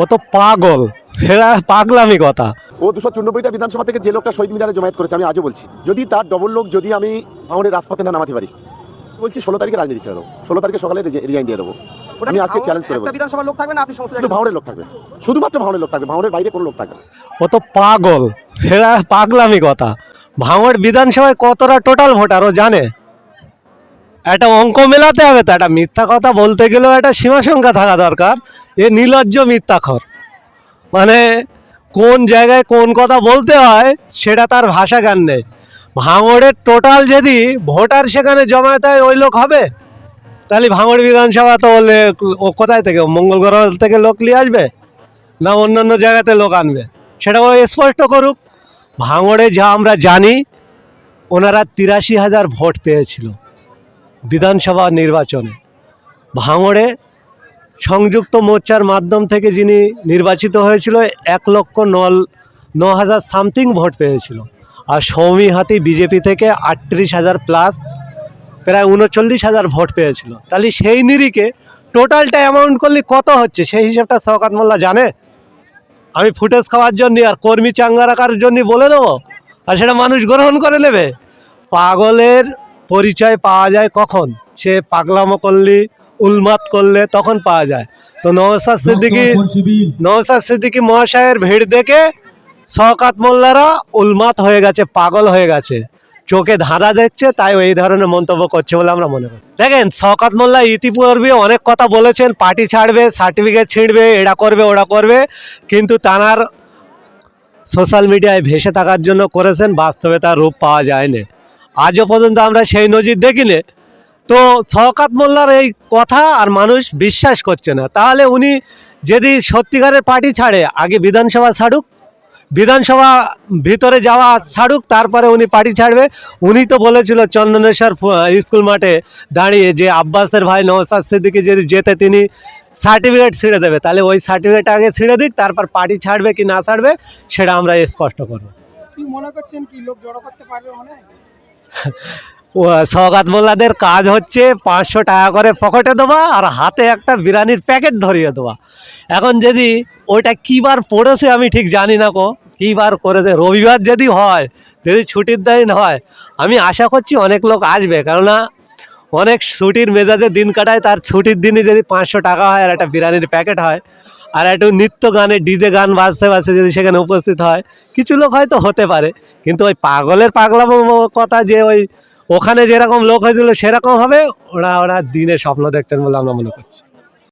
ও তো পাগল, এরা পাগলামি কথা। ও 294টা বিধানসভা থেকে যে লোকটা শহীদ মিনারে জমায়েত করেছে, আমি আজও বলছি, যদি তার ডবল লোক যদি আমি ভাঙড়ের রাজপথে না নামাতে পারি, বলছি 16 তারিখে রাজনীতি ছেড়ে দেবো, 16 তারিখে সকালে রিজাইন দিয়ে দেবো। আমি আজকে চ্যালেঞ্জ করে বলছি, বিধানসভার লোক থাকবে না, আপনি সমস্ত শুধু ভাঙড়ের লোক থাকবে, শুধুমাত্র ভাঙড়ের লোক থাকবে, ভাঙড়ের বাইরে কোনো লোক থাকবে না। ও তো পাগল, এরা পাগলামি কথা। ভাঙড় বিধানসভায় কতটা টোটাল ভোটার ও জানে? একটা অঙ্ক মেলাতে হবে তো, একটা মিথ্যা কথা বলতে গেলেও একটা সীমা সংখ্যা থাকা দরকার। এ নির্লজ্জ মিথ্যাখর, মানে কোন জায়গায় কোন কথা বলতে হয় সেটা তার ভাষা জ্ঞান নেই। ভাঙড়ের টোটাল যদি ভোটার সেখানে জমায়েত হয় ওই লোক হবে, তাহলে ভাঙড় বিধানসভা তো বললে ও কোথায় থেকে, মঙ্গল গ্রহ থেকে লোক নিয়ে আসবে না অন্যান্য জায়গাতে লোক আনবে, সেটা ও স্পষ্ট করুক। ভাঙড়ে যা আমরা জানি, ওনারা 83,000 ভোট পেয়েছিল বিধানসভা নির্বাচনে। ভাঙড়ে সংযুক্ত মোর্চার মাধ্যম থেকে যিনি নির্বাচিত হয়েছিল 1,09,000 সামথিং ভোট পেয়েছিল। আর সৌমি হাতি বিজেপি থেকে 38,000 প্লাস, প্রায় 39,000 ভোট পেয়েছিল। তাহলে সেই নিরিখে টোটালটা অ্যামাউন্ট করলে কত হচ্ছে সেই হিসাবটা শওকত মোল্লা জানে? আমি ফুটেজ খাওয়ার জন্য আর কর্মী চাঙ্গা রাখার জন্য বলে দেবো, আর সেটা মানুষ গ্রহণ করে নেবে? পাগলের পরিচয় পাওয়া যায় কখন? সে পাগলামো করলে, উলমাত করলে তখন পাওয়া যায়। তো নওশাদ সিদ্দিকী মহাশয়ের ভিড় দেখে শওকত মোল্লারা উলমাত হয়ে গেছে, পাগল হয়ে গেছে, চোখে ধাঁধা দেখছে, তাই এই ধরনের মন্তব্য করছে বলে আমরা মনে করি। দেখেন, শওকত মোল্লা ইতিপূর্বে অনেক কথা বলেছেন, পার্টি ছাড়বে, সার্টিফিকেট ছিঁড়বে, এটা করবে ওটা করবে, কিন্তু তাঁর সোশ্যাল মিডিয়ায় ভেসে থাকার জন্য করেছেন, বাস্তবে তার রূপ পাওয়া যায়নি। আজও পর্যন্ত আমরা সেই নজির দেখিনি। তো শওকত মোল্লার এই কথা আর মানুষ বিশ্বাস করছে না। তাহলে উনি যদি সত্যিকারের পার্টি ছাড়ে, আগে বিধানসভা ছাড়ুক, বিধানসভা ভিতরে যাওয়া ছাড়ুক, তারপরে উনি পার্টি ছাড়বে। উনি তো বলেছিল চন্দনেশ্বর স্কুল মাঠে দাঁড়িয়ে যে আব্বাসের ভাই নওশাদ সিদ্দিকী যদি যেতে তিনি সার্টিফিকেট ছিঁড়ে দেবে। তাহলে ওই সার্টিফিকেট আগে ছিঁড়ে দিক, তারপর পার্টি ছাড়বে কি না ছাড়বে সেটা আমরা স্পষ্ট করব। কি মনে করছেন, কি লোক জড়ো করতে পারবে মনে হয়? ও শওকত মোল্লাদের কাজ হচ্ছে 500 টাকা করে পকেটে দেওয়া আর হাতে একটা বিরিয়ানির প্যাকেট ধরিয়ে দেওয়া। এখন যদি ওইটা কী বার পড়েছে আমি ঠিক জানি না, কী বার করেছে, রবিবার যদি হয়, যদি ছুটির দিন হয়, আমি আশা করছি অনেক লোক আসবে, কেননা অনেক ছুটির মেজাজে দিন কাটায়, তার ছুটির দিনে যদি 500 টাকা হয় আর একটা বিরিয়ানির প্যাকেট হয় আর একটু নিত্য গানে ডিজে গান বাজতে বাজতে যদি সেখানে উপস্থিত হয়, কিছু লোক হয়তো হতে পারে। কিন্তু ওই পাগলের পাগলামো কথা যে ওই ওখানে যেরকম লোক হয়েছিল সেরকম হবে, ওরা দিনে স্বপ্ন দেখতেন বলে আমরা মনে করছি।